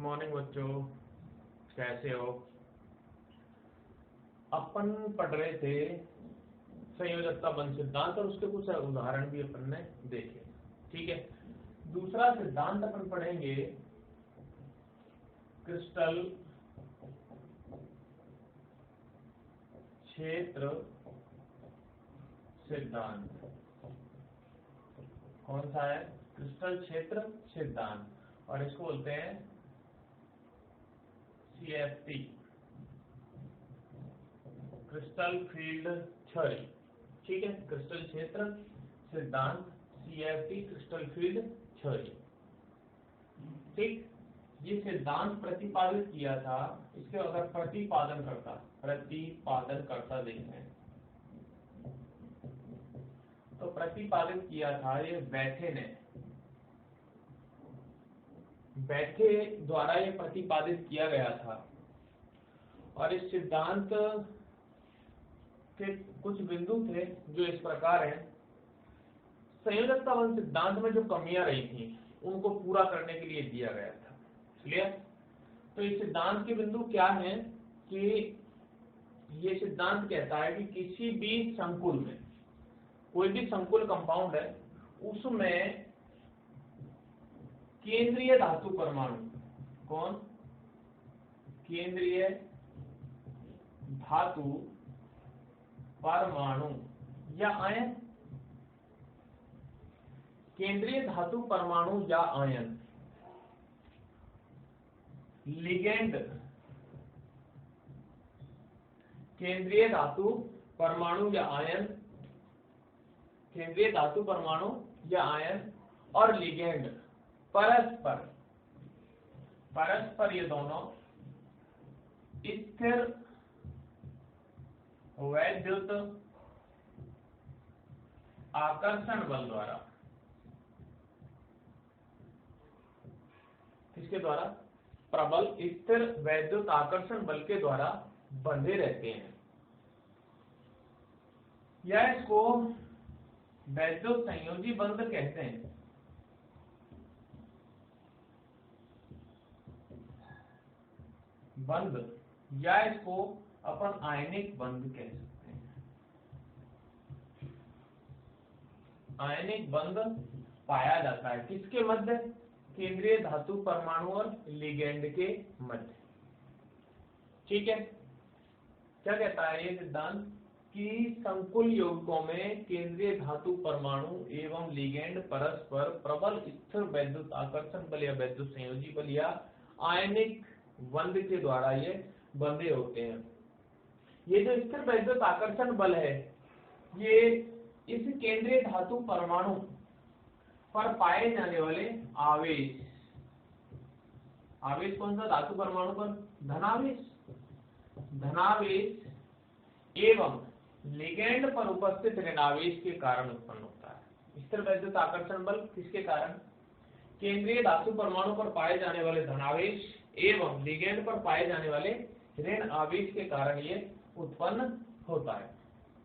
Morning बच्चों, कैसे हो? अपन पढ़ रहे थे संयोजकता बंध सिद्धांत और उसके कुछ उदाहरण भी अपन ने देखे। ठीक है, दूसरा सिद्धांत अपन पढ़ेंगे क्रिस्टल क्षेत्र सिद्धांत। कौन सा है? क्रिस्टल क्षेत्र सिद्धांत, और इसको बोलते हैं CFT, क्रिस्टल फील्ड थ्योरी। ठीक है, क्रिस्टल क्षेत्र सिद्धांत CFT, क्रिस्टल फील्ड थ्योरी। ठीक, ये सिद्धांत प्रतिपादित किया था। इसके अगर प्रतिपादन करता देखें तो प्रतिपादित किया था ये बैठे द्वारा ये प्रतिपादित किया गया था। और इस सिद्धांत के कुछ बिंदु थे जो इस प्रकार हैं। संयोजकता बंध सिद्धांत में जो कमियां रही थी उनको पूरा करने के लिए दिया गया था। क्लियर? तो इस सिद्धांत के बिंदु क्या हैं कि ये सिद्धांत कहता है कि किसी भी संकुल में, कोई भी संकुल कंपाउंड है, उसमें केंद्रीय धातु परमाणु, कौन? केंद्रीय धातु परमाणु या आयन, केंद्रीय धातु परमाणु या आयन, लिगेंड, केंद्रीय धातु परमाणु या आयन, केंद्रीय धातु परमाणु या आयन और लिगेंड परस्पर ये दोनों स्थिर वैद्युत आकर्षण बल द्वारा, किसके द्वारा? प्रबल स्थिर वैद्युत आकर्षण बल के द्वारा बंधे रहते हैं, या इसको वैद्युत संयोजी बंध कहते हैं। बंध, या इसको अपन आयनिक बंध कह सकते हैं। आयनिक बंध पाया जाता है किसके मध्य? केंद्रीय धातु परमाणु और लिगेंड के मध्य। ठीक है, क्या कहता है ये सिद्धांत कि संकुल यौगिकों में केंद्रीय धातु परमाणु एवं लिगेंड परस्पर प्रबल स्थिर वैद्युत आकर्षण बल या वैद्युत संयोजी बल या आयनिक बंध के द्वारा ये बंधे होते हैं। ये जो स्थिर वैद्युत आकर्षण बल है, ये इस केंद्रीय धातु परमाणु पर पाए जाने वाले आवेश, आवेश कौन सा? धातु परमाणु पर धनावेश एवं लिगेंड पर उपस्थित ऋणावेश के कारण उत्पन्न होता है। स्थिर वैद्युत आकर्षण बल किसके कारण? केंद्रीय धातु परमाणु पर पाए जाने वाले धनावेश एवं लिगेंड पर पाए जाने वाले ऋण आवेश के कारण ये उत्पन्न होता है।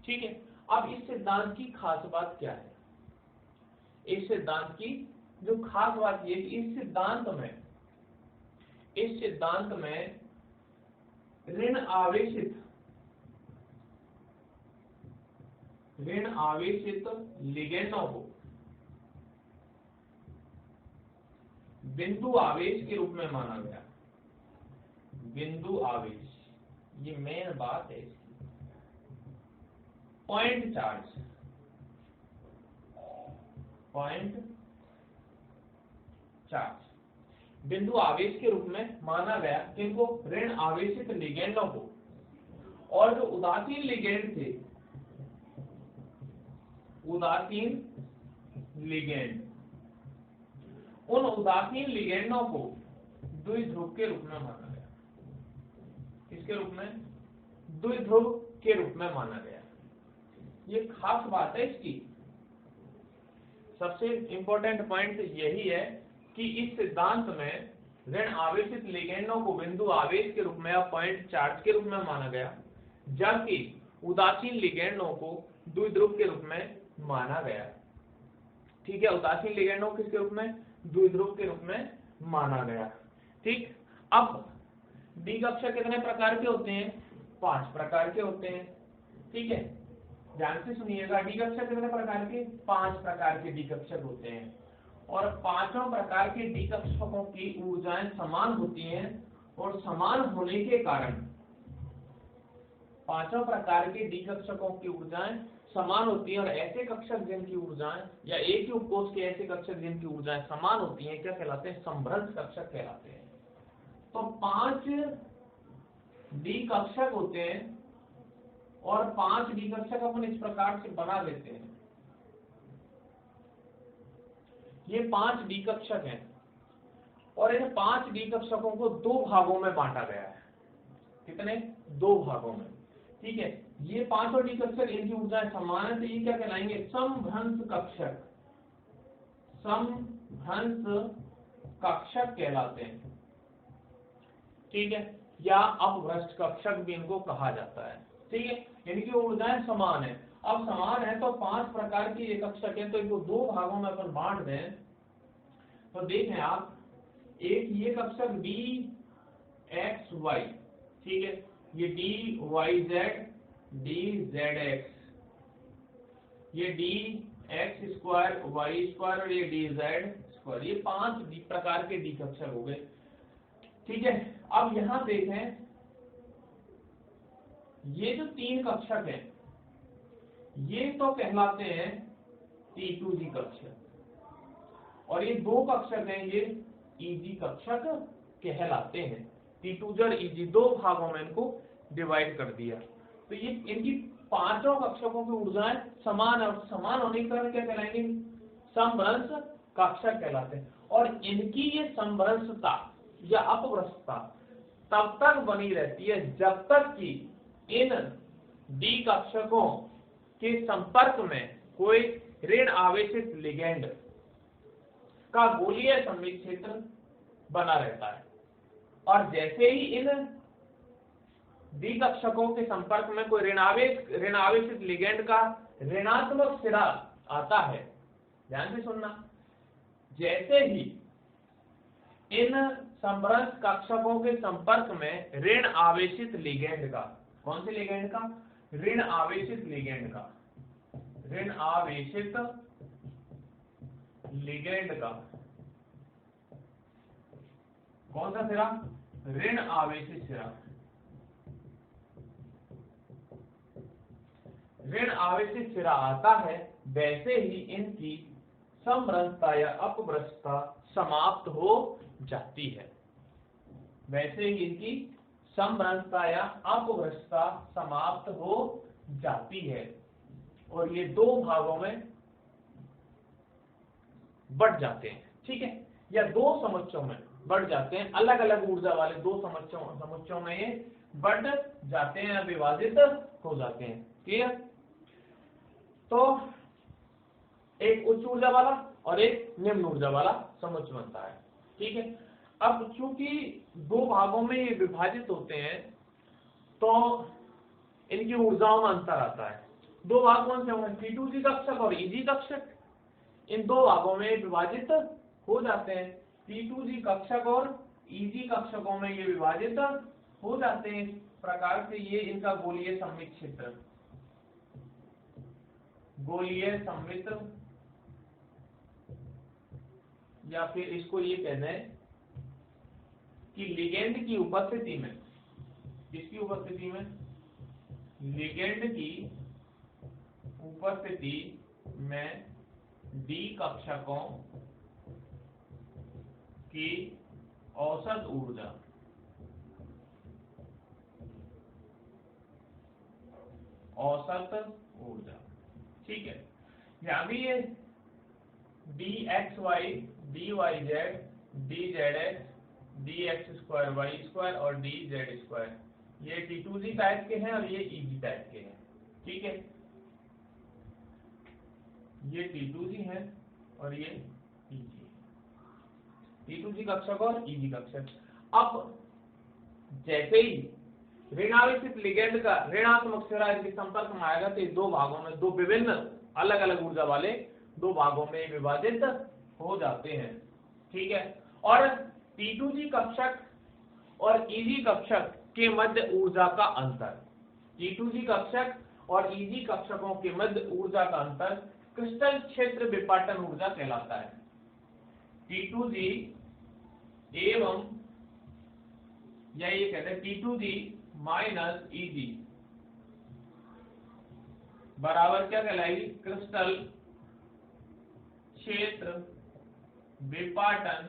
ठीक है, अब इस सिद्धांत की खास बात क्या है? इस सिद्धांत की जो खास बात ये कि इस सिद्धांत में ऋण आवेशित लिगेंडों को बिंदु आवेश के रूप में माना गया। बिंदु आवेश, ये मेन बात है इसकी। पॉइंट चार्ज बिंदु आवेश के रूप में माना गया। किनको? ऋण आवेशित लिगेंडों को। और जो उदासीन लिगेंड थे, उन उदासीन लिगेंडों को द्विध्रुव के रूप में माना गया। किसके रूप में? द्विध्रुव के रूप में माना गया। ये खास बात है इसकी। सबसे इंपॉर्टेंट पॉइंट यही है कि इस सिद्धांत में ऋण आवेशित लिगेंडों को बिंदु आवेश के रूप में या पॉइंट चार्ज के रूप में माना गया, जबकि उदासीन लिगेंडों को द्विध्रुव के रूप में माना गया। ठीक है, उदासीन लिगेंडों किसके रूप में? द्विध्रुव के रूप में माना गया। ठीक, अब डी कक्षक कितने प्रकार के होते हैं? 5 प्रकार के होते हैं। ठीक है, ध्यान से सुनिएगा। डी कक्षक कितने प्रकार के? 5 प्रकार के डी कक्षक होते हैं और पांचों प्रकार के डी कक्षकों की ऊर्जाएं समान होती हैं और समान होने के कारण पांचों प्रकार के डी कक्षकों की ऊर्जाएं समान होती हैं और ऐसे कक्षक जिनकी ऊर्जाएं या एक ही उपकोष के ऐसे कक्षक जिनकी ऊर्जाएं समान होती हैं क्या कहलाते हैं? समभ्रंश कक्षक कहलाते हैं। तो 5 डी कक्षक होते हैं और 5 डी कक्षक अपन इस प्रकार से बना देते हैं। ये 5 डी कक्षक हैं और इन 5 डी कक्षकों को 2 भागों में बांटा गया है। कितने? 2 भागों में। ठीक है, ये 5 डी कक्षक इनकी ऊर्जाएं समान है तो ये क्या कहलाएंगे? समभ्रंश कक्षक। समभ्रंश कक्षक कहलाते हैं। ठीक है, या अपभ्रष्ट कक्षक भी इनको कहा जाता है। ठीक है, इनकी ऊर्जाएं समान है। अब समान है तो 5 प्रकार की ये कक्षक है तो इनको 2 भागों में अपन बांट दें तो देखें आप, एक ये कक्षक डी एक्स वाई, ठीक है, ये d Y Z, D Z x, ये D x square Y square और ये डी जेड स्क्वायर, ये 5 प्रकार के डी कक्षक हो गए। ठीक है, अब यहां देखें ये जो 3 कक्षक हैं ये तो कहलाते हैं T2G कक्षक और ये 2 कक्षक हैं ये EG कक्षक कहलाते हैं। T2G और EG 2 भागों में इनको डिवाइड कर दिया तो ये इनकी पांचों कक्षकों की ऊर्जाएं समान और समान होने के कारण क्या कहलाएंगे? समभ्रंश कक्षक कहलाते हैं। और इनकी ये समभ्रंशता या अपभ्रंशता तब तक बनी रहती है जब तक कि इन डी कक्षकों के संपर्क में कोई ऋण आवेशित लिगेंड का गोलीय संवेग क्षेत्र बना रहता है। और जैसे ही इन डी कक्षकों के संपर्क में कोई ऋण आवेशित लिगेंड का ऋणात्मक सिरा आता है, ध्यान से सुनना, जैसे ही इन समभ्रंश कक्षकों के संपर्क में ऋण आवेशित लिगेंड का, कौन से लिगेंड का? ऋण आवेशित लिगेंड का, ऋण आवेशित लिगेंड का, कौन सा सिरा? ऋण आवेशित सिरा। ऋण आवेशित सिरा आता है वैसे ही इनकी समभ्रंशता या अपभ्रंशता समाप्त हो जाती है। वैसे ही इनकी समभ्रंशता या अपभ्रंशता समाप्त हो जाती है और ये 2 भागों में बढ़ जाते हैं। ठीक है, या 2 समुच्चयों में बढ़ जाते हैं, अलग अलग ऊर्जा वाले 2 समुच्चयों में ये बढ़ जाते हैं या विभाजित हो जाते हैं। क्लियर? तो एक उच्च ऊर्जा वाला और एक निम्न ऊर्जा वाला समुच्चय बनता है। ठीक है, अब चूंकि 2 भागों में ये विभाजित होते हैं तो इनकी ऊर्जाओं में अंतर आता है। 2 भाग कौन से होंगे? T2G कक्षक और EG कक्षक। इन 2 भागों में विभाजित हो जाते हैं। T2G कक्षक और EG कक्षकों में ये विभाजित हो जाते हैं। इस प्रकार से ये इनका गोलीय संवेग क्षेत्र, गोलीय संवेग, या फिर इसको ये कहना है कि लिगेंड की उपस्थिति में, किसकी उपस्थिति में? लिगेंड की उपस्थिति में डी कक्षकों की औसत ऊर्जा, औसत ऊर्जा, ठीक है, यहां भी ये D X Y, D Y Z, D Z X, D x square Y square और डी जेड स्क्वायर, ये T2G टाइप के हैं और ये EG टाइप के हैं। ठीक है, ये T2G है और ये EG, T2G कक्षक और EG कक्षक। अब जैसे ही ऋण आवेशित लिगेंड का ऋणात्मक सिरा इनके संपर्क में आएगा तो 2 भागों में, 2 विभिन्न अलग अलग ऊर्जा वाले 2 भागों में विभाजित हो जाते हैं। ठीक है, और T2G कक्षक और Eg कक्षक के मध्य ऊर्जा का अंतर। T2G कक्षक और Eg कक्षकों के मध्य ऊर्जा का अंतर क्रिस्टल क्षेत्र विपाटन ऊर्जा कहलाता है। T2G एवं या ये कहते हैं T2G माइनस Eg बराबर क्या कहलाएगी? क्रिस्टल क्षेत्र विपाटन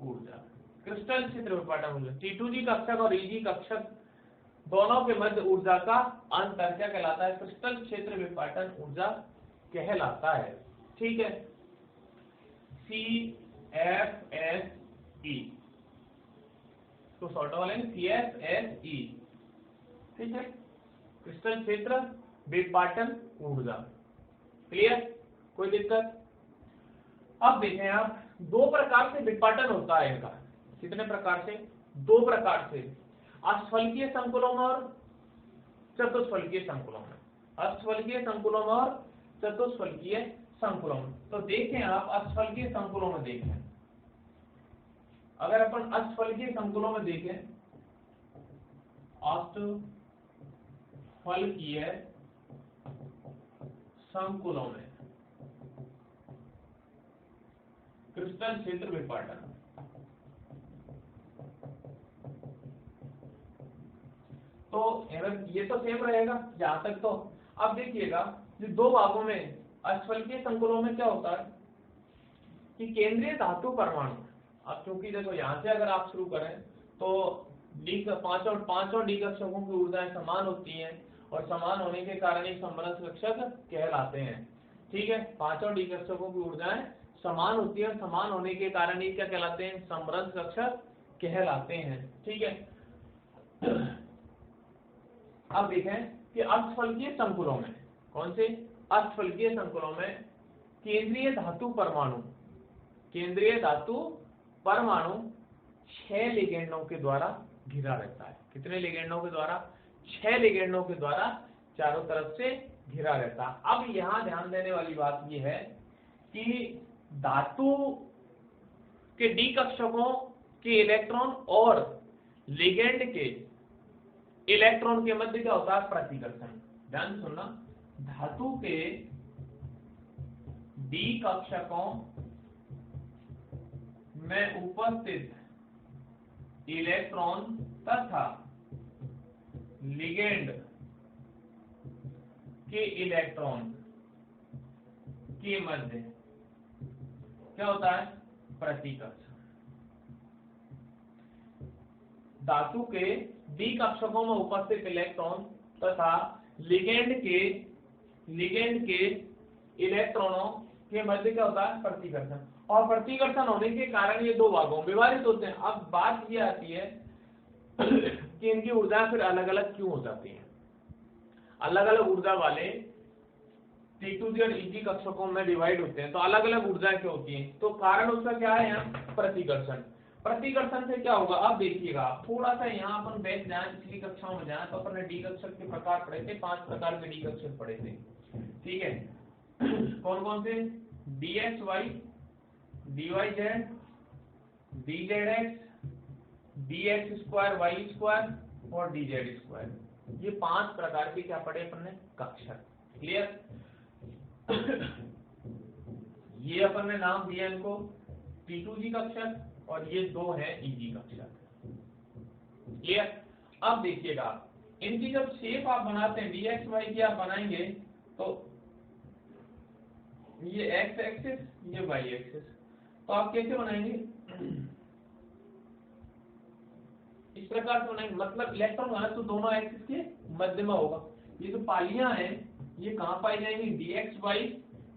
ऊर्जा। क्रिस्टल क्षेत्र विपाटन ऊर्जा। T2G कक्षक और Eg कक्षक दोनों के मध्य ऊर्जा का अंतर क्या कहलाता है? क्रिस्टल क्षेत्र विपाटन ऊर्जा कहलाता है। ठीक है, CFSE तो शॉर्ट वाले CFSE। ठीक है, क्रिस्टल क्षेत्र विपाटन ऊर्जा। क्लियर? कोई दिक्कत? अब देखें आप, दो प्रकार से विपाटन होता है इनका। कितने प्रकार से? दो प्रकार से, अष्टफलकीय संकुलों में और चतुष्फलकीय संकुलों में। अष्टफलकीय संकुलों में और चतुष्फलकीय संकुलों में। तो देखें आप, अष्टफलकीय संकुलों में देखें, अगर अपन अष्टफलकीय संकुलों में देखें, अष्टफलकीय संकुलों में क्रिस्टल क्षेत्र विपाटन, तो ये तो सेम रहेगा जहां तक। तो अब देखिएगा, ये दो भागों में अष्टफलकीय संकुलों में क्या होता है कि केंद्रीय धातु परमाणु, अब क्योंकि देखो यहां से अगर आप शुरू करें तो पांचों डी कक्षकों की ऊर्जाएं समान होती हैं और समान होने के कारण ही समरस कक्षक कहलाते हैं। ठीक है, पांचों डी कक्षकों की ऊर्जाएं समान होती है, समान होने के कारण ही क्या कहलाते हैं? समरस कक्षक कहलाते हैं। ठीक है, अब देखें कि अष्टफलकीय संकुलों में, कौन से? अष्टफलकीय संकुलों में केंद्रीय धातु परमाणु 6 लिगेंडों के द्वारा घिरा रहता है। कितने लिगेंडों के द्वारा? 6 लिगेंडों के द्वारा चारों तरफ से घिरा रहता है। अब यहां ध्यान देने वाली बात यह है कि धातु के डी कक्षकों के इलेक्ट्रॉन और लिगेंड के इलेक्ट्रॉन के मध्य क्या होता है? प्रतिकर्षण। ध्यान सुनना, धातु के डी कक्षकों में उपस्थित इलेक्ट्रॉन तथा लिगेंड के इलेक्ट्रॉन के मध्य क्या होता है? प्रतिकर्षण। धातु के डी कक्षकों में उपस्थित इलेक्ट्रॉन तथा लिगेंड के इलेक्ट्रॉनों के मध्य क्या होता है? प्रतिकर्षण। और प्रतिकर्षण होने के कारण ये दो भागों में विभाजित होते हैं। अब बात ये आती है कि इनकी ऊर्जा फिर अलग अलग क्यों हो जाती है? अलग अलग ऊर्जा वाले T2G और Eg कक्षकों में डिवाइड होते हैं, तो अलग अलग ऊर्जा क्यों होती है? तो कारण उसका क्या है? यहाँ प्रतिकर्षण। प्रतिकर्षण से क्या होगा? अब देखिएगा, थोड़ा सा यहाँ अपन बैठ जाए, पिछली कक्षाओं में जाए तो अपन ने डी कक्षक के प्रकार पढ़े थे, 5 प्रकार के डी कक्षक पढ़े थे। ठीक है, कौन कौन से? DXY, DYZ, DZX, DX2Y2 और DZ2। ये 5 प्रकार के क्या पढ़े अपन ने? कक्षक। क्लियर? ये अपन ने नाम दिया इनको T2G कक्षक और ये दो है Eg कक्षक। क्लियर? अब देखिएगा, इनकी जब शेप आप बनाते हैं, DXY की आप बनाएंगे तो ये x एक्सिस, ये y एक्सिस, तो आप कैसे बनाएंगे? इस प्रकार से बनाएंगे, मतलब इलेक्ट्रॉन घनत्व तो दोनों एक्सिस के मध्य में होगा। ये जो पालियां हैं ये कहां पाई जाएंगी? DXY,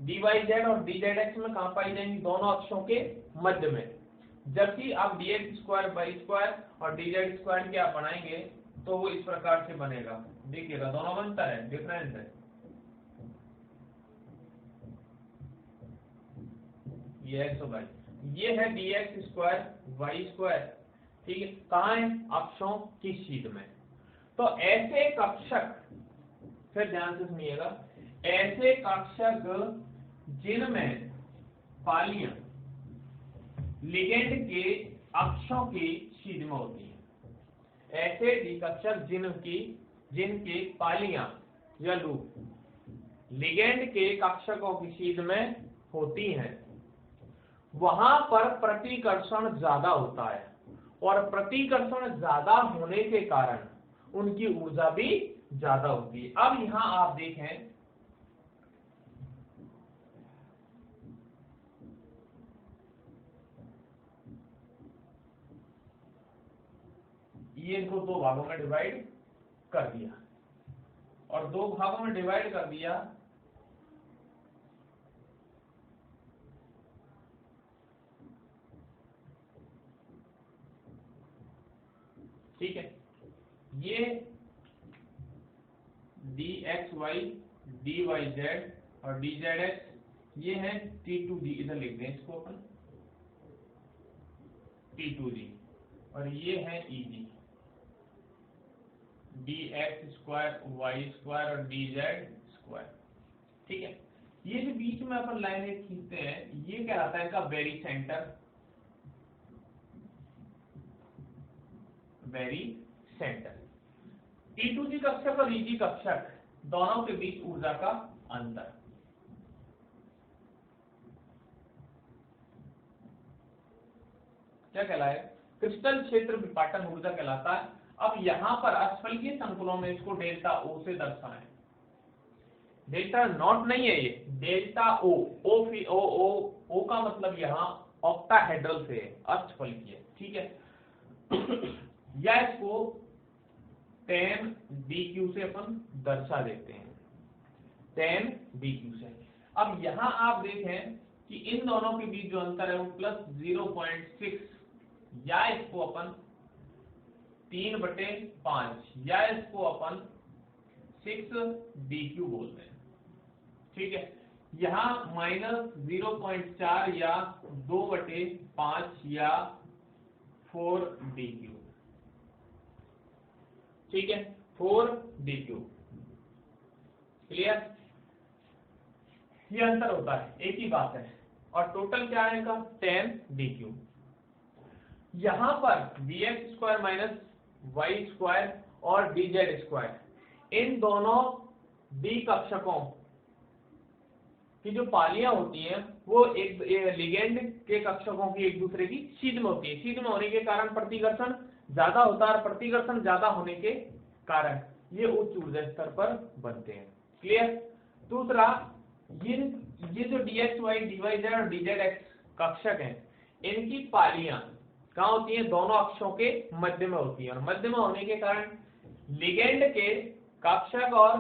DYZ और DZX में कहां पाई जाएंगी? दोनों अक्षों के मध्य में। जबकि आप DX2Y2 और DZ2 के आप बनाएंगे तो वो इस प्रकार से बनेगा। देखिएगा, दोनों बनता है, डिफरेंस है। ये x और y, ये है DX2Y2। ठीक है, कहाँ है? अक्षों की सीध में। तो ऐसे कक्षक, फिर ध्यान से सुनिएगा, ऐसे कक्षक जिनमें पालियां लिगेंड के अक्षों की सीध में होती है। ऐसे डी कक्षक जिनके पालियां या लूप लिगेंड के कक्षकों की सीध में होती हैं, वहां पर प्रतिकर्षण ज्यादा होता है, और प्रतिकर्षण ज्यादा होने के कारण उनकी ऊर्जा भी ज्यादा होती है। अब यहां आप देखें, ये इनको दो भागों में डिवाइड कर दिया, और दो भागों में डिवाइड कर दिया, ठीक है। ये dxy dyz और dzx ये है T2d, इधर लिख दें इसको अपन T2d, और ये है Eg dx square y square और dz स्क्वायर, ठीक है। ये जो बीच में अपन लाइन खींचते हैं, ये कहलाता है इनका very centre, very centre. T2g कक्षक और Eg कक्षक दोनों के बीच ऊर्जा का अंतर, क्या कहलाए? क्रिस्टल क्षेत्र विपाटन ऊर्जा कहलाता है। अब यहाँ पर असफलकीय संकुलों में इसको डेल्टा ओ से दर्शाएं। डेल्टा नॉट नहीं है, ये डेल्टा ओ, ओ का मतलब यहाँ ऑक्टाहेड्रल से है, अष्टफलकीय, ठीक है। या इसको tan dq से अपन दर्शा देते हैं, tan dq से। अब यहाँ आप देखें कि इन दोनों के बीच जो अंतर है वो +0.6, या इसको अपन 3/5, या इसको अपन 6dq बोलते हैं, ठीक है। यहाँ -0.4 या 2/5 या 4dq, ठीक है, 4dq, क्लियर? ये अंतर होता है, एक ही बात है, और टोटल क्या है इनका 10dq। यहां पर dx square minus y square और dz स्क्वायर, इन दोनों d कक्षकों की जो पालियां होती हैं वो एक लिगेंड के कक्षकों की एक दूसरे की सीध में होती है। सीध में होने के कारण प्रतिकर्षण ज्यादा होता है, और प्रतिकर्षण ज्यादा होने के कारण ये उच्च ऊर्जा स्तर पर बनते हैं, क्लियर? दूसरा, ये जो dxy dyz और dzx कक्षक हैं, इनकी पालियां कहाँ होती हैं? दोनों अक्षों के मध्य में होती है, और मध्य में होने के कारण लिगेंड के कक्षक और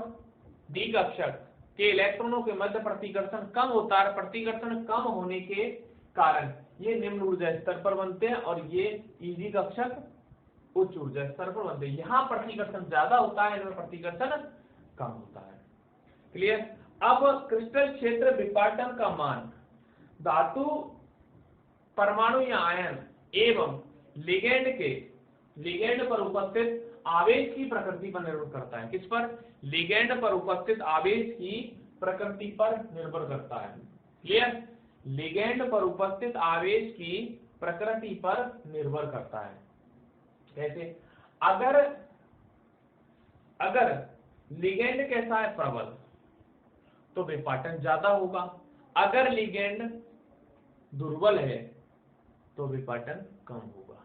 डी कक्षक के इलेक्ट्रॉनों के मध्य प्रतिकर्षण कम होता है। प्रतिकर्षण कम होने के कारण ये निम्न ऊर्जा स्तर पर बनते हैं, और ये Eg कक्षक उच्च ऊर्जा स्तर पर बनते हैं। यहाँ प्रतिकर्षण ज्यादा होता है, इनमें प्रतिकर्षण कम होता है, क्लियर? अब क्रिस्टल क्षेत्र विपाटन का मान धातु परमाणु या आयन एवं लिगेंड पर उपस्थित आवेश की प्रकृति पर निर्भर करता है। किस पर? लिगेंड पर उपस्थित आवेश की प्रकृति पर निर्भर करता है, क्लियर? लिगेंड पर उपस्थित आवेश की प्रकृति पर निर्भर करता है। कैसे? अगर लिगेंड कैसा है? प्रबल, तो विपाटन ज्यादा होगा। अगर लिगेंड दुर्बल है तो विपाटन कम होगा,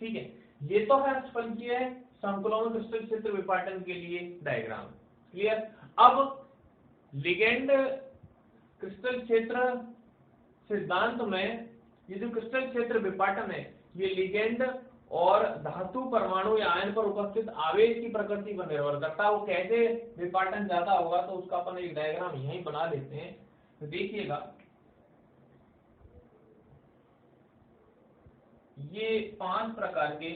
ठीक है। ये तो है अष्टफलकीय संकुलों में क्रिस्टल क्षेत्र विपाटन के लिए डायग्राम, क्लियर? अब लिगेंड क्रिस्टल क्षेत्र सिद्धांत में ये जो क्रिस्टल क्षेत्र विपाटन है, ये लिगेंड और धातु परमाणु या आयन पर उपस्थित आवेश की प्रकृति पर निर्भर करता है। वो कैसे विपाटन ज्यादा होगा, तो उसका अपन एक डायग्राम यहीं बना लेते हैं, तो देखिएगा। ये 5 प्रकार के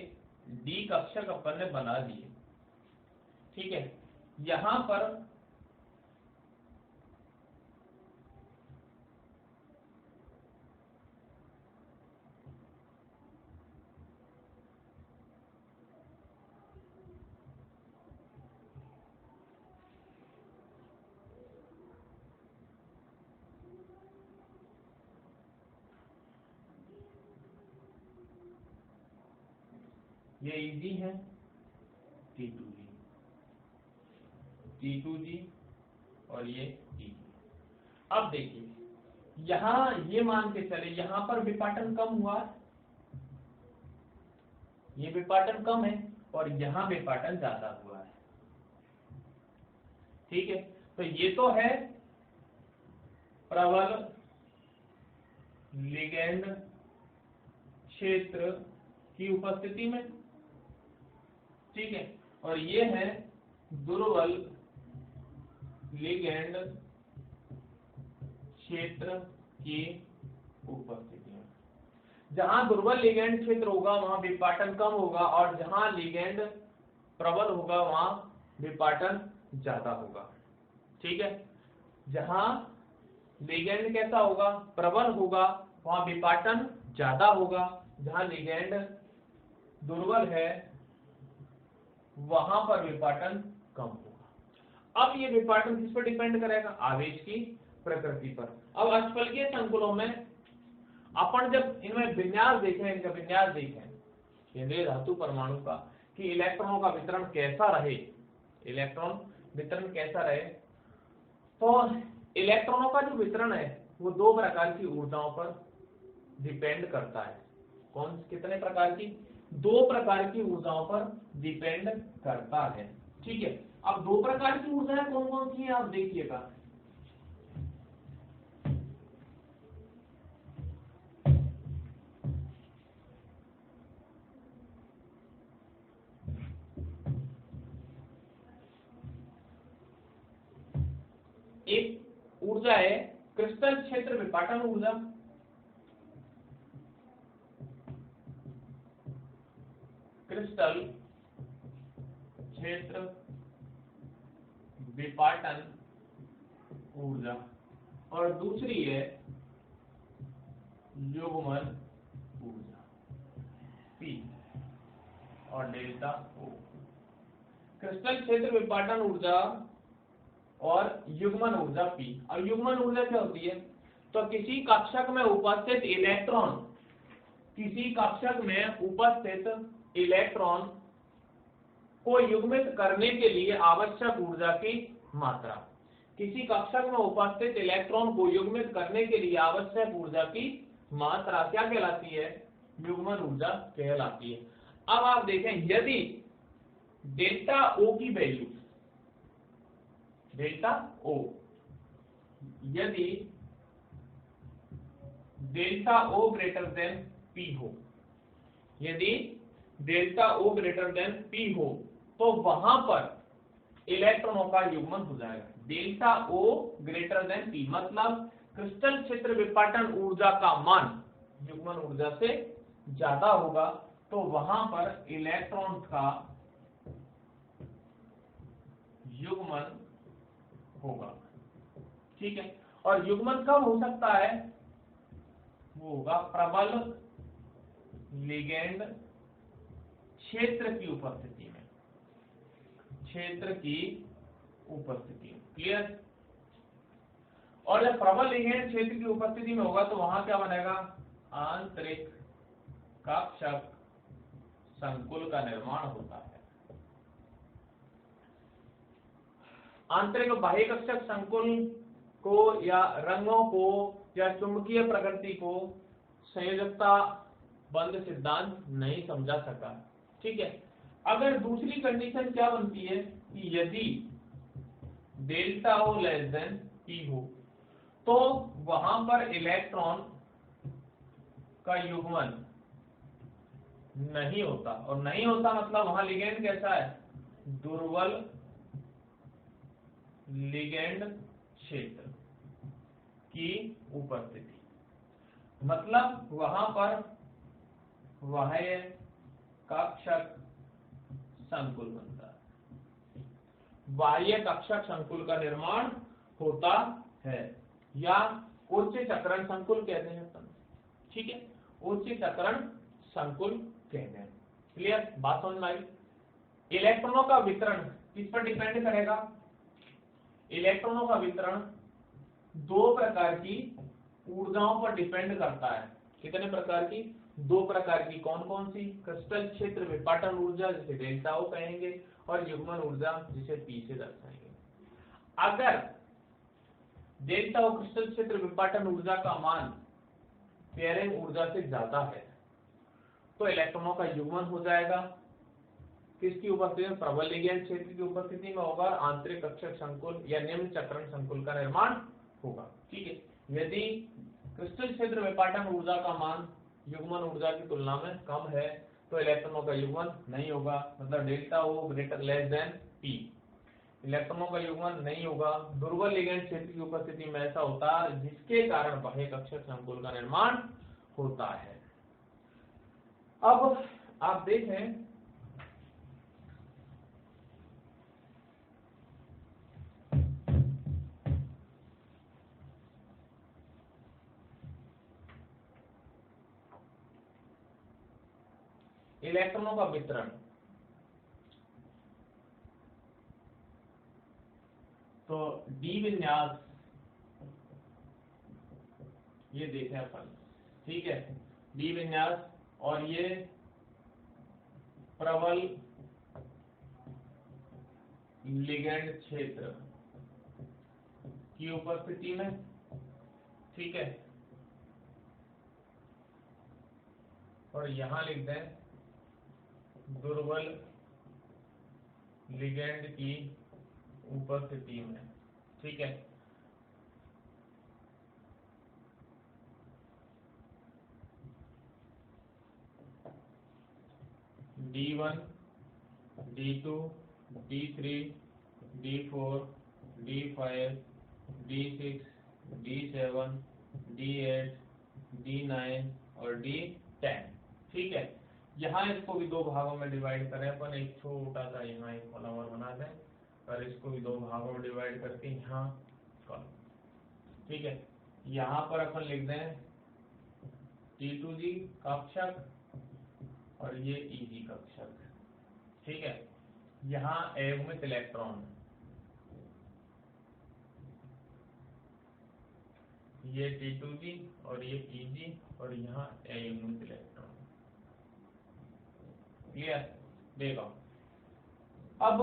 डी कक्षक अपन ने बना दिए, ठीक है। यहां पर ये इजी है T2G, T2G और ये T2। अब देखिए यहाँ ये मान के चले यहाँ पर विपाटन कम हुआ, ये विपाटन कम है और यहाँ विपाटन ज्यादा हुआ है। ठीक है, तो ये तो है प्रबल लिगैंड क्षेत्र की उपस्थिति में, ठीक है, और ये है दुर्बल लिगैंड क्षेत्र की उपस्थिति में। जहां दुर्बल लिगैंड क्षेत्र होगा वहां विपाटन कम होगा और जहां लिगैंड प्रबल होगा वहां विपाटन ज्यादा होगा। ठीक है, जहां लिगैंड कैसा होगा, प्रबल होगा, वहां विपाटन ज्यादा होगा, जहां लिगैंड दुर्बल है वहां पर विपाटन कम होगा। अब ये विपाटन किस पर डिपेंड करेगा, आवेश की प्रकृति पर। अब अष्टफलकीय संकुलों में अपन जब इनमें विन्यास देखें, इनका विन्यास देखें केंद्रीय धातु परमाणु का कि इलेक्ट्रॉनों का वितरण कैसा रहे, इलेक्ट्रॉन वितरण कैसा रहे, तो इलेक्ट्रॉनों का जो वितरण है वो दो प्रकार की ऊर्जाओं पर डिपेंड करता है। कौन कितने प्रकार की, दो प्रकार की ऊर्जाओं पर डिपेंड करता है। ठीक है, अब दो प्रकार की ऊर्जाएं कौन कौन सी है आप देखिएगा। एक ऊर्जा है क्रिस्टल क्षेत्र विपाटन ऊर्जा, क्रिस्टल क्षेत्र विपाटन ऊर्जा, और दूसरी है युग्मन ऊर्जा P और डेल्टा O। क्रिस्टल क्षेत्र विपाटन ऊर्जा और युग्मन ऊर्जा P। और युग्मन ऊर्जा क्या होती है, तो किसी कक्षक में उपस्थित इलेक्ट्रॉन, किसी कक्षक में उपस्थित इलेक्ट्रॉन को युग्मित करने के लिए आवश्यक ऊर्जा की मात्रा, किसी कक्षक में उपस्थित इलेक्ट्रॉन को युग्मित करने के लिए आवश्यक ऊर्जा की मात्रा क्या कहलाती है, युग्मन ऊर्जा कहलाती है। अब आप देखें यदि डेल्टा O की वैल्यू, डेल्टा O, यदि delta O greater than P हो, यदि delta O greater than P हो तो वहां पर इलेक्ट्रॉनों का युग्मन हो जाएगा। Delta O greater than P मतलब क्रिस्टल क्षेत्र विपाटन ऊर्जा का मान युग्मन ऊर्जा से ज्यादा होगा, तो वहां पर इलेक्ट्रॉन का युग्मन होगा। ठीक है, और युग्मन कब हो सकता है, वो होगा प्रबल लिगैंड क्षेत्र की उपस्थिति में, क्षेत्र की उपस्थिति में। क्लियर, और जब प्रबल लिगैंड क्षेत्र की उपस्थिति में होगा तो वहां क्या बनेगा, आंतरिक कक्षक संकुल का निर्माण होता है। आंतरिक बाह्य कक्षक संकुल को या रंगों को या चुंबकीय प्रकृति को संयोजकता बंध सिद्धांत नहीं समझा सका। ठीक है, अगर दूसरी कंडीशन क्या बनती है कि यदि delta O less than P हो तो वहां पर इलेक्ट्रॉन का युग्मन नहीं होता, और नहीं होता मतलब वहां लिगैंड कैसा है, दुर्बल लिगैंड क्षेत्र की उपस्थिति, मतलब वहां पर बाह्य कक्षक संकुल बनता है, बाह्य कक्षक संकुल का निर्माण होता है, या उच्च चक्रण संकुल कहते हैं अपन। ठीक है, उच्च चक्रण संकुल कहते हैं। क्लियर, बात समझ में आई। इलेक्ट्रॉनों का वितरण किस पर डिपेंड करेगा, इलेक्ट्रॉनों का वितरण दो प्रकार की ऊर्जाओं पर डिपेंड करता है। कितने प्रकार की, दो प्रकार की, कौन कौन सी? क्रिस्टल क्षेत्र विपाटन ऊर्जा जिसे डेल्टा ओ कहेंगे, और युग्मन ऊर्जा जिसे पी से दर्शाएंगे। अगर डेल्टा ओ क्रिस्टल क्षेत्र विपाटन ऊर्जा का मान पेयरिंग ऊर्जा से ज्यादा है तो इलेक्ट्रॉनों का युग्मन हो जाएगा, किसकी उपस्थिति में? प्रबल लिगैंड क्षेत्र की उपस्थिति में होगा, आंतरिक कक्षक संकुल या निम्न चक्रण संकुल का निर्माण होगा। ठीक है, यदि क्रिस्टल क्षेत्र विपाटन ऊर्जा का मान युग्मन ऊर्जा की तुलना में कम है तो इलेक्ट्रॉनों का युग्मन नहीं होगा, मतलब डेल्टा ओ ग्रेटर लेस देन पी, इलेक्ट्रॉनों का युग्मन नहीं होगा। दुर्बल लिगैंड क्षेत्र की उपस्थिति में ऐसा होता है जिसके कारण बाह्य कक्षक संकुल का निर्माण होता है। अब आप देखें इलेक्ट्रॉनों का वितरण, तो डी विन्यास ये देखें अपन, ठीक है, डी विन्यास और ये प्रबल लिगैंड क्षेत्र की उपस्थिति में, ठीक है, और यहां लिख दें दुर्बल लिगैंड की उपस्थिति में, ठीक है। D1, D2, D3, D4, D5, D6, D7, D8, D9 और D10, ठीक है। यहाँ इसको भी दो भागों में डिवाइड करें अपन, एक छोटा सा यहाँ एक कॉलम और बना दें और इसको भी दो भागों में डिवाइड करके यहाँ कॉलम, ठीक है। यहाँ पर अपन लिख दें T2G कक्षक और ये EG कक्षक, ठीक है। यहाँ अयुग्मित इलेक्ट्रॉन, ये T2G और ये EG और यहाँ अयुग्मित इलेक्ट्रॉन, क्लियर? देखो अब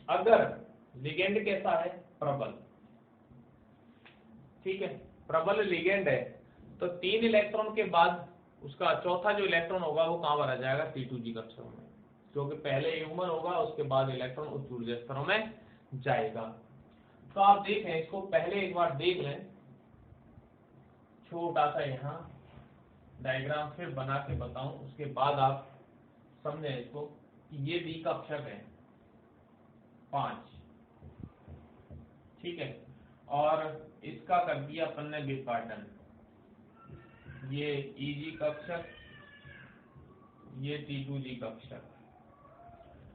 अगर लिगेंड कैसा है? प्रबल, ठीक है, प्रबल लिगेंड है तो 3 इलेक्ट्रॉन के बाद उसका चौथा जो इलेक्ट्रॉन होगा वो कहाँ भरा जाएगा? T2G कक्षक में, क्योंकि पहले युग्मन होगा उसके बाद इलेक्ट्रॉन उच्च ऊर्जा स्तरों में जाएगा। तो आप देखें इसको पहले एक बार देख लें, छोटा सा यहाँ डायग्राम फिर बना के बताऊं, उसके बाद आप समझें इसको कि ये बी कक्षक है 5, ठीक है, और इसका कर दिया अपन ने विपाटन, ये EG कक्षक, ये T2G कक्षक।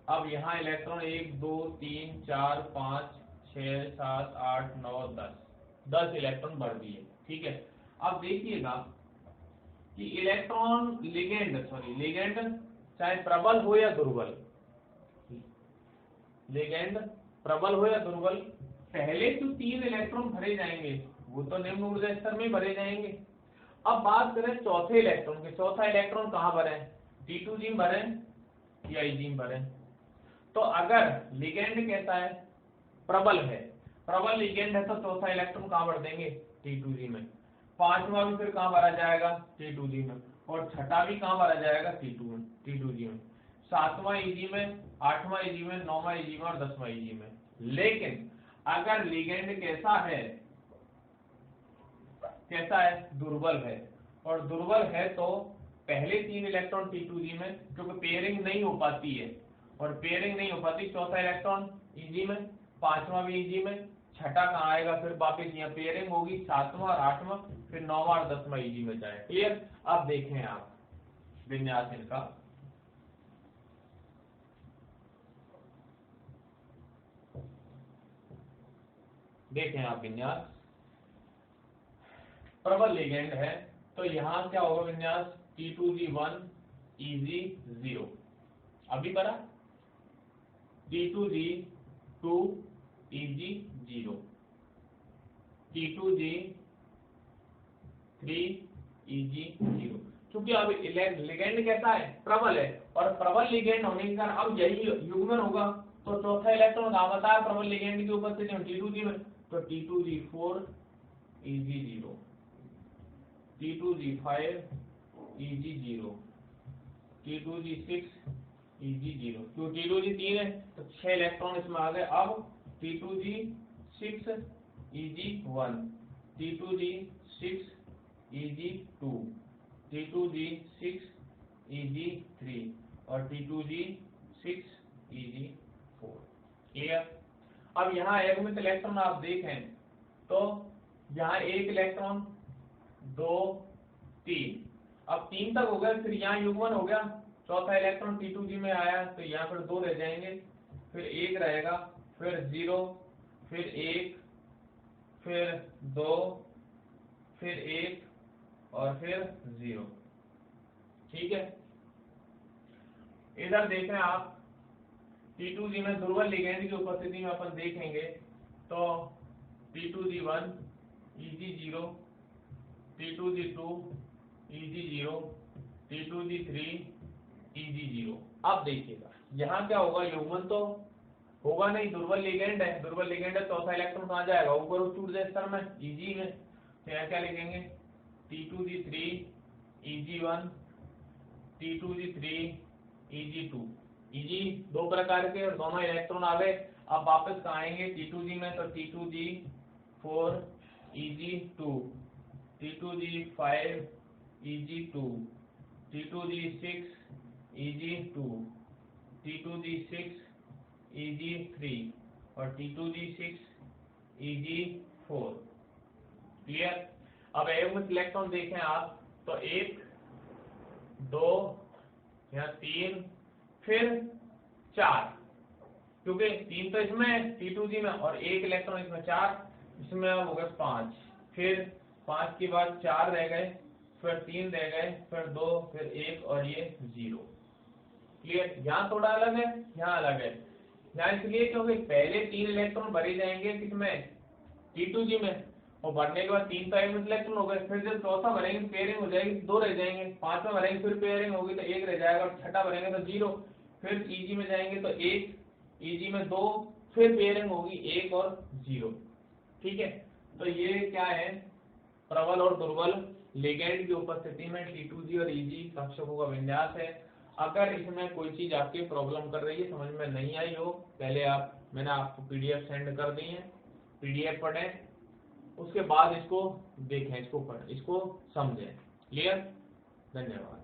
अब यहाँ इलेक्ट्रॉन 1 2 3 4 5 6 7 8 9 10 इलेक्ट्रॉन बढ़ दिए, ठीक है। अब देखिएगा कि इलेक्ट्रॉन लिगेंड चाहे प्रबल हो या दुर्बल, लिगेंड प्रबल हो या दुर्बल, पहले जो 3 इलेक्ट्रॉन भरे जाएंगे वो तो निम्न ऊर्जा स्तर में भरे जाएंगे। अब बात करें चौथे इलेक्ट्रॉन के, चौथा इलेक्ट्रॉन कहाँ भरे? T2G में भरे या EG में भरे? तो अगर लिगेंड कैसा है? प्रबल है, प्रबल लिगेंड है तो चौथा इलेक्ट्रॉन कहाँ भर देंगे? T2G में, पांचवा भी फिर कहाँ भरा जाएगा? T2G में, और छठा भी कहाँ भरा जाएगा? T2G में, सातवां EG में, आठवां EG में, नौवां EG में और 10वां EG में। लेकिन अगर लिगेंड कैसा है? दुर्बल है, और दुर्बल है तो पहले 3 इलेक्ट्रॉन T2G में, क्योंकि पेयरिंग नहीं हो पाती है, और पेयरिंग नहीं हो पाती, चौथा इलेक्ट्रॉन EG में, पांचवा भी EG में, छठा कहाँ आएगा? फिर वापिस यहाँ पेयरिंग होगी, सातवां और आठवां, फिर नौवां और 10वां EG में जाए। क्लियर? अब देखें आप विन्यास इनका, देखें आप विन्यास, प्रबल लिगेंड है तो यहाँ क्या होगा विन्यास? T2G 1 EG 0, अभी बड़ा, T2G 2 EG 0, T2G 3 EG 0। क्योंकि अब लिगेंड कैसा है, प्रबल है, और प्रबल लिगेंड होने के कारण अब यही युग्मन होगा, तो चौथा इलेक्ट्रॉन कहाँ बताया प्रबल लिगेंड की उपस्थिति में T2G में, तो T2G4 Eg0, T2G5 Eg0, T2G6 Eg0, क्यों T2G 3 है तो 6 इलेक्ट्रॉन इसमें आ गए। अब T2G6 Eg1, T2G6 Eg2, T2G6 Eg3 और T2G6 Eg4। क्लियर। अब यहाँ युग्मित इलेक्ट्रॉन आप देखें तो यहाँ एक इलेक्ट्रॉन 2 3, अब 3 तक हो गया, फिर यहाँ युग्मन हो गया, चौथा इलेक्ट्रॉन T2G में आया तो यहाँ फिर 2 रह जाएंगे, फिर 1 रहेगा, फिर 0, फिर 1, फिर 2, फिर 1 और फिर 0। ठीक है। इधर देखें आप T2G में दुर्बल लिगेंड की उपस्थिति में अपन देखेंगे तो T2G1 Eg0, T2G2 Eg0, T2G3 Eg0। अब देखिएगा यहाँ क्या होगा, युग्मन तो होगा नहीं, दुर्बल लिगेंड है, दुर्बल लिगेंड है, चौथा इलेक्ट्रॉन कहाँ जाएगा, ऊपर उस टूट जाए स्तर में Eg में, तो यहाँ क्या लिखेंगे T2G3 Eg1, T2G3 Eg2, Eg दो प्रकार के और दोनों इलेक्ट्रॉन आ गए। अब वापस कहाँ आएंगे T2G में, तो T2G4 Eg2, T2G5 Eg2, T2G6 Eg2, T2G6 Eg3 और T2G6 Eg4। क्लियर। अब युग्मित इलेक्ट्रॉन देखें आप तो 1 2 या 3 फिर 4, क्योंकि 3 तो इसमें T2G में और 1 इलेक्ट्रॉन इसमें 4, इसमें अब हो गए 5, फिर 5 के बाद 4 रह गए, फिर 3 रह गए, फिर 2, फिर 1 और ये 0। क्लियर। यहाँ थोड़ा अलग है, यहाँ अलग है, यहाँ इसलिए क्योंकि पहले 3 इलेक्ट्रॉन भरे जाएंगे किसमें, T2G में, और भरने के बाद 3 तो युग्मित इलेक्ट्रॉन हो गए, फिर जब चौथा भरेंगे पेयरिंग हो जाएगी, 2 रह जाएंगे, 5वां भरेंगे फिर पेयरिंग होगी तो 1 रह जाएगा, और छठा भरेंगे तो 0, फिर Eg में जाएंगे तो 1, Eg में 2, फिर पेयरिंग होगी 1 और 0। ठीक है। तो ये क्या है, प्रबल और दुर्बल लिगेंड की उपस्थिति में T2G और Eg कक्षकों का विन्यास है। अगर इसमें कोई चीज आपकी प्रॉब्लम कर रही है, समझ में नहीं आई हो, पहले मैंने आपको PDF सेंड कर दी है, PDF पढ़ें, उसके बाद इसको देखें, इसको पढ़ें, इसको समझें। क्लियर। धन्यवाद।